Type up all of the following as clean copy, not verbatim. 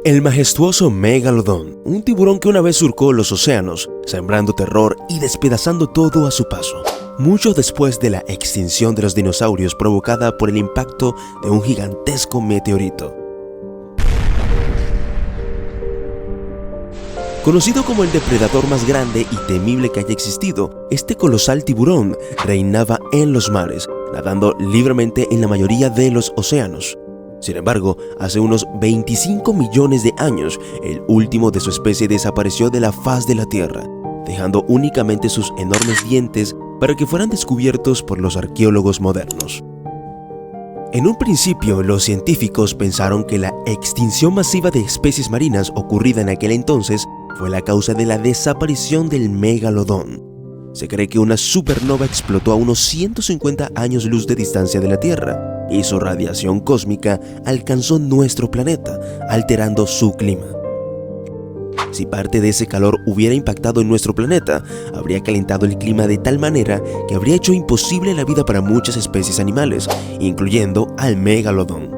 El majestuoso Megalodón, un tiburón que una vez surcó los océanos, sembrando terror y despedazando todo a su paso, mucho después de la extinción de los dinosaurios provocada por el impacto de un gigantesco meteorito. Conocido como el depredador más grande y temible que haya existido, este colosal tiburón reinaba en los mares, nadando libremente en la mayoría de los océanos. Sin embargo, hace unos 25 millones de años, el último de su especie desapareció de la faz de la Tierra, dejando únicamente sus enormes dientes para que fueran descubiertos por los arqueólogos modernos. En un principio, los científicos pensaron que la extinción masiva de especies marinas ocurrida en aquel entonces fue la causa de la desaparición del megalodón. Se cree que una supernova explotó a unos 150 años luz de distancia de la Tierra y su radiación cósmica alcanzó nuestro planeta, alterando su clima. Si parte de ese calor hubiera impactado en nuestro planeta, habría calentado el clima de tal manera que habría hecho imposible la vida para muchas especies animales, incluyendo al megalodón.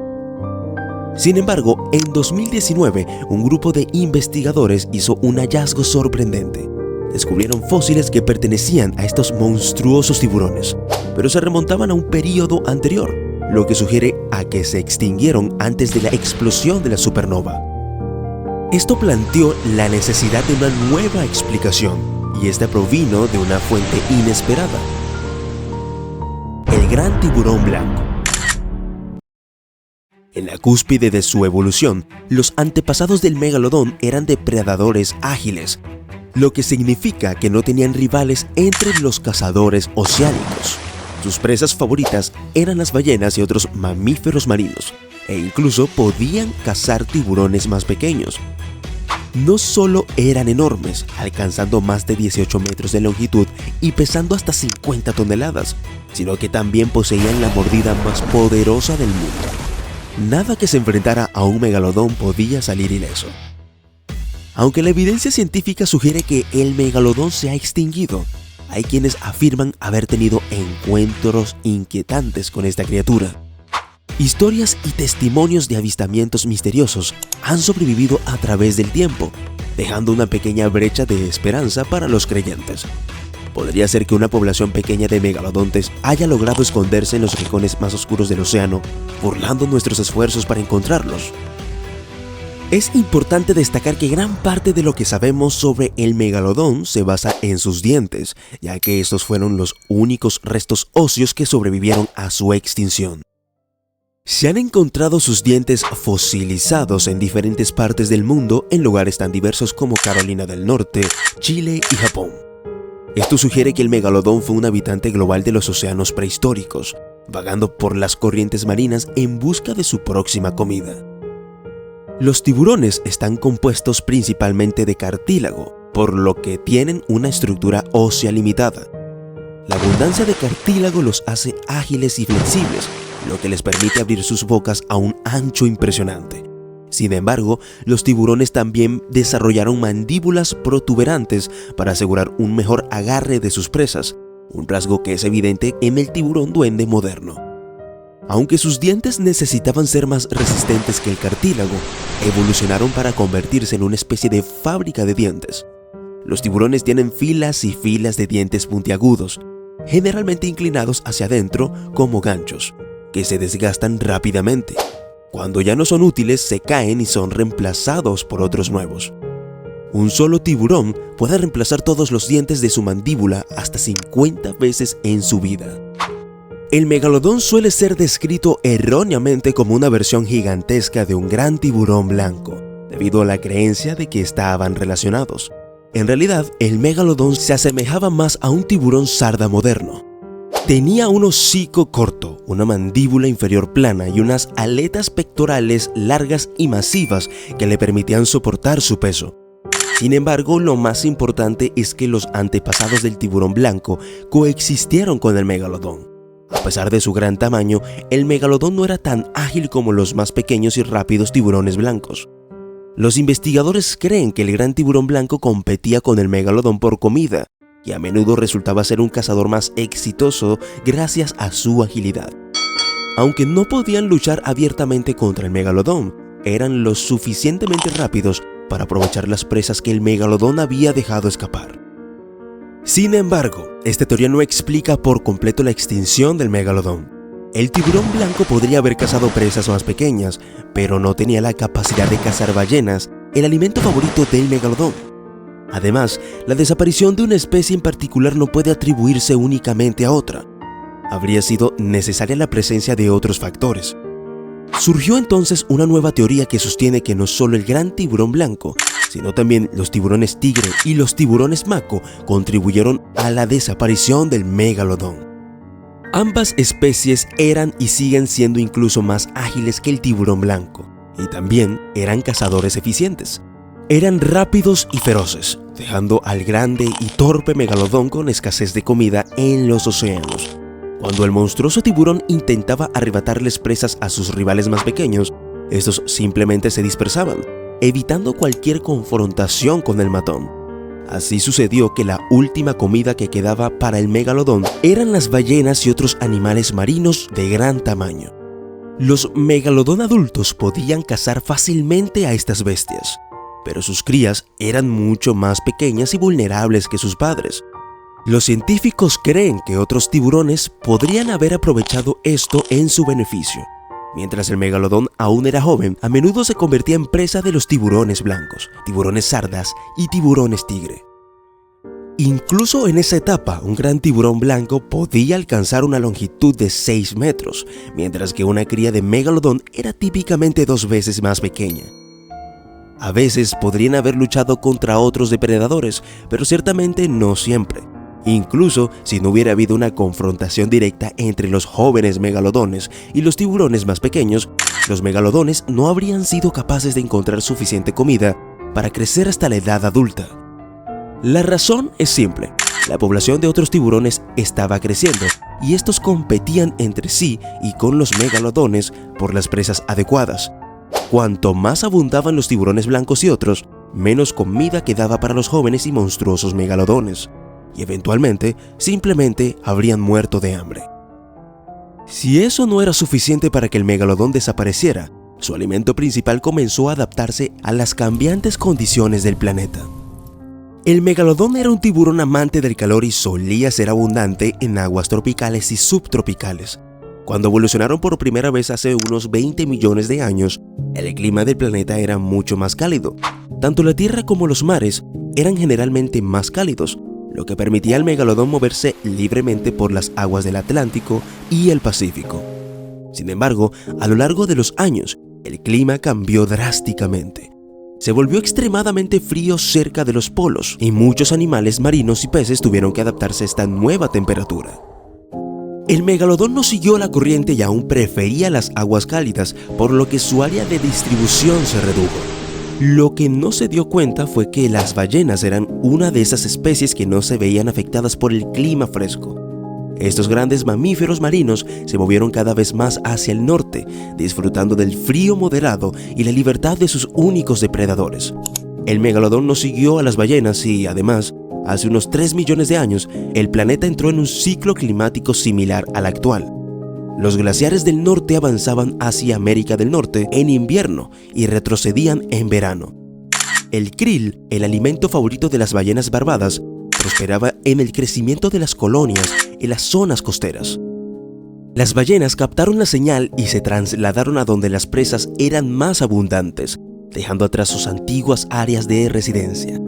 Sin embargo, en 2019, un grupo de investigadores hizo un hallazgo sorprendente. Descubrieron fósiles que pertenecían a estos monstruosos tiburones, pero se remontaban a un período anterior, lo que sugiere a que se extinguieron antes de la explosión de la supernova. Esto planteó la necesidad de una nueva explicación, y esta provino de una fuente inesperada: el gran tiburón blanco. En la cúspide de su evolución, los antepasados del megalodón eran depredadores ágiles, lo que significa que no tenían rivales entre los cazadores oceánicos. Sus presas favoritas eran las ballenas y otros mamíferos marinos, e incluso podían cazar tiburones más pequeños. No solo eran enormes, alcanzando más de 18 metros de longitud y pesando hasta 50 toneladas, sino que también poseían la mordida más poderosa del mundo. Nada que se enfrentara a un megalodón podía salir ileso. Aunque la evidencia científica sugiere que el megalodón se ha extinguido, hay quienes afirman haber tenido encuentros inquietantes con esta criatura. Historias y testimonios de avistamientos misteriosos han sobrevivido a través del tiempo, dejando una pequeña brecha de esperanza para los creyentes. Podría ser que una población pequeña de megalodontes haya logrado esconderse en los rincones más oscuros del océano, burlando nuestros esfuerzos para encontrarlos. Es importante destacar que gran parte de lo que sabemos sobre el megalodón se basa en sus dientes, ya que estos fueron los únicos restos óseos que sobrevivieron a su extinción. Se han encontrado sus dientes fosilizados en diferentes partes del mundo en lugares tan diversos como Carolina del Norte, Chile y Japón. Esto sugiere que el megalodón fue un habitante global de los océanos prehistóricos, vagando por las corrientes marinas en busca de su próxima comida. Los tiburones están compuestos principalmente de cartílago, por lo que tienen una estructura ósea limitada. La abundancia de cartílago los hace ágiles y flexibles, lo que les permite abrir sus bocas a un ancho impresionante. Sin embargo, los tiburones también desarrollaron mandíbulas protuberantes para asegurar un mejor agarre de sus presas, un rasgo que es evidente en el tiburón duende moderno. Aunque sus dientes necesitaban ser más resistentes que el cartílago, evolucionaron para convertirse en una especie de fábrica de dientes. Los tiburones tienen filas y filas de dientes puntiagudos, generalmente inclinados hacia adentro como ganchos, que se desgastan rápidamente. Cuando ya no son útiles, se caen y son reemplazados por otros nuevos. Un solo tiburón puede reemplazar todos los dientes de su mandíbula hasta 50 veces en su vida. El megalodón suele ser descrito erróneamente como una versión gigantesca de un gran tiburón blanco, debido a la creencia de que estaban relacionados. En realidad, el megalodón se asemejaba más a un tiburón sarda moderno. Tenía un hocico corto, una mandíbula inferior plana y unas aletas pectorales largas y masivas que le permitían soportar su peso. Sin embargo, lo más importante es que los antepasados del tiburón blanco coexistieron con el megalodón. A pesar de su gran tamaño, el megalodón no era tan ágil como los más pequeños y rápidos tiburones blancos. Los investigadores creen que el gran tiburón blanco competía con el megalodón por comida, y a menudo resultaba ser un cazador más exitoso gracias a su agilidad. Aunque no podían luchar abiertamente contra el megalodón, eran lo suficientemente rápidos para aprovechar las presas que el megalodón había dejado escapar. Sin embargo, esta teoría no explica por completo la extinción del megalodón. El tiburón blanco podría haber cazado presas más pequeñas, pero no tenía la capacidad de cazar ballenas, el alimento favorito del megalodón. Además, la desaparición de una especie en particular no puede atribuirse únicamente a otra. Habría sido necesaria la presencia de otros factores. Surgió entonces una nueva teoría que sostiene que no solo el gran tiburón blanco, sino también los tiburones tigre y los tiburones mako contribuyeron a la desaparición del megalodón. Ambas especies eran y siguen siendo incluso más ágiles que el tiburón blanco, y también eran cazadores eficientes. Eran rápidos y feroces, dejando al grande y torpe megalodón con escasez de comida en los océanos. Cuando el monstruoso tiburón intentaba arrebatarles presas a sus rivales más pequeños, estos simplemente se dispersaban, evitando cualquier confrontación con el matón. Así sucedió que la última comida que quedaba para el megalodón eran las ballenas y otros animales marinos de gran tamaño. Los megalodón adultos podían cazar fácilmente a estas bestias, pero sus crías eran mucho más pequeñas y vulnerables que sus padres. Los científicos creen que otros tiburones podrían haber aprovechado esto en su beneficio. Mientras el megalodón aún era joven, a menudo se convertía en presa de los tiburones blancos, tiburones sardas y tiburones tigre. Incluso en esa etapa, un gran tiburón blanco podía alcanzar una longitud de 6 metros, mientras que una cría de megalodón era típicamente 2 veces más pequeña. A veces podrían haber luchado contra otros depredadores, pero ciertamente no siempre. Incluso si no hubiera habido una confrontación directa entre los jóvenes megalodones y los tiburones más pequeños, los megalodones no habrían sido capaces de encontrar suficiente comida para crecer hasta la edad adulta. La razón es simple: la población de otros tiburones estaba creciendo y estos competían entre sí y con los megalodones por las presas adecuadas. Cuanto más abundaban los tiburones blancos y otros, menos comida quedaba para los jóvenes y monstruosos megalodones, y eventualmente simplemente habrían muerto de hambre. Si eso no era suficiente para que el megalodón desapareciera, su alimento principal comenzó a adaptarse a las cambiantes condiciones del planeta. El megalodón era un tiburón amante del calor y solía ser abundante en aguas tropicales y subtropicales. Cuando evolucionaron por primera vez hace unos 20 millones de años, el clima del planeta era mucho más cálido. Tanto la tierra como los mares eran generalmente más cálidos, lo que permitía al megalodón moverse libremente por las aguas del Atlántico y el Pacífico. Sin embargo, a lo largo de los años, el clima cambió drásticamente. Se volvió extremadamente frío cerca de los polos y muchos animales marinos y peces tuvieron que adaptarse a esta nueva temperatura. El megalodón no siguió la corriente y aún prefería las aguas cálidas, por lo que su área de distribución se redujo. Lo que no se dio cuenta fue que las ballenas eran una de esas especies que no se veían afectadas por el clima fresco. Estos grandes mamíferos marinos se movieron cada vez más hacia el norte, disfrutando del frío moderado y la libertad de sus únicos depredadores. El megalodón no siguió a las ballenas y, además, hace unos 3 millones de años, el planeta entró en un ciclo climático similar al actual. Los glaciares del norte avanzaban hacia América del Norte en invierno y retrocedían en verano. El krill, el alimento favorito de las ballenas barbadas, prosperaba en el crecimiento de las colonias en las zonas costeras. Las ballenas captaron la señal y se trasladaron a donde las presas eran más abundantes, dejando atrás sus antiguas áreas de residencia.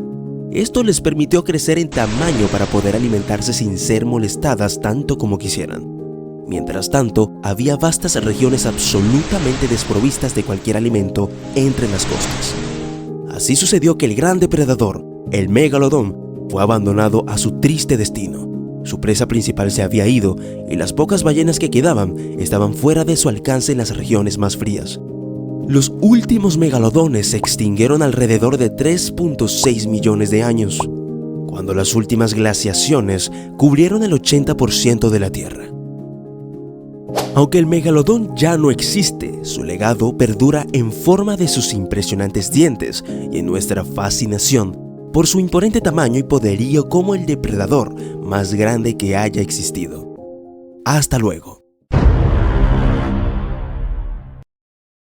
Esto les permitió crecer en tamaño para poder alimentarse sin ser molestadas tanto como quisieran. Mientras tanto, había vastas regiones absolutamente desprovistas de cualquier alimento entre las costas. Así sucedió que el gran depredador, el megalodón, fue abandonado a su triste destino. Su presa principal se había ido y las pocas ballenas que quedaban estaban fuera de su alcance en las regiones más frías. Los últimos megalodones se extinguieron alrededor de 3.6 millones de años, cuando las últimas glaciaciones cubrieron el 80% de la Tierra. Aunque el megalodón ya no existe, su legado perdura en forma de sus impresionantes dientes y en nuestra fascinación por su imponente tamaño y poderío como el depredador más grande que haya existido. Hasta luego.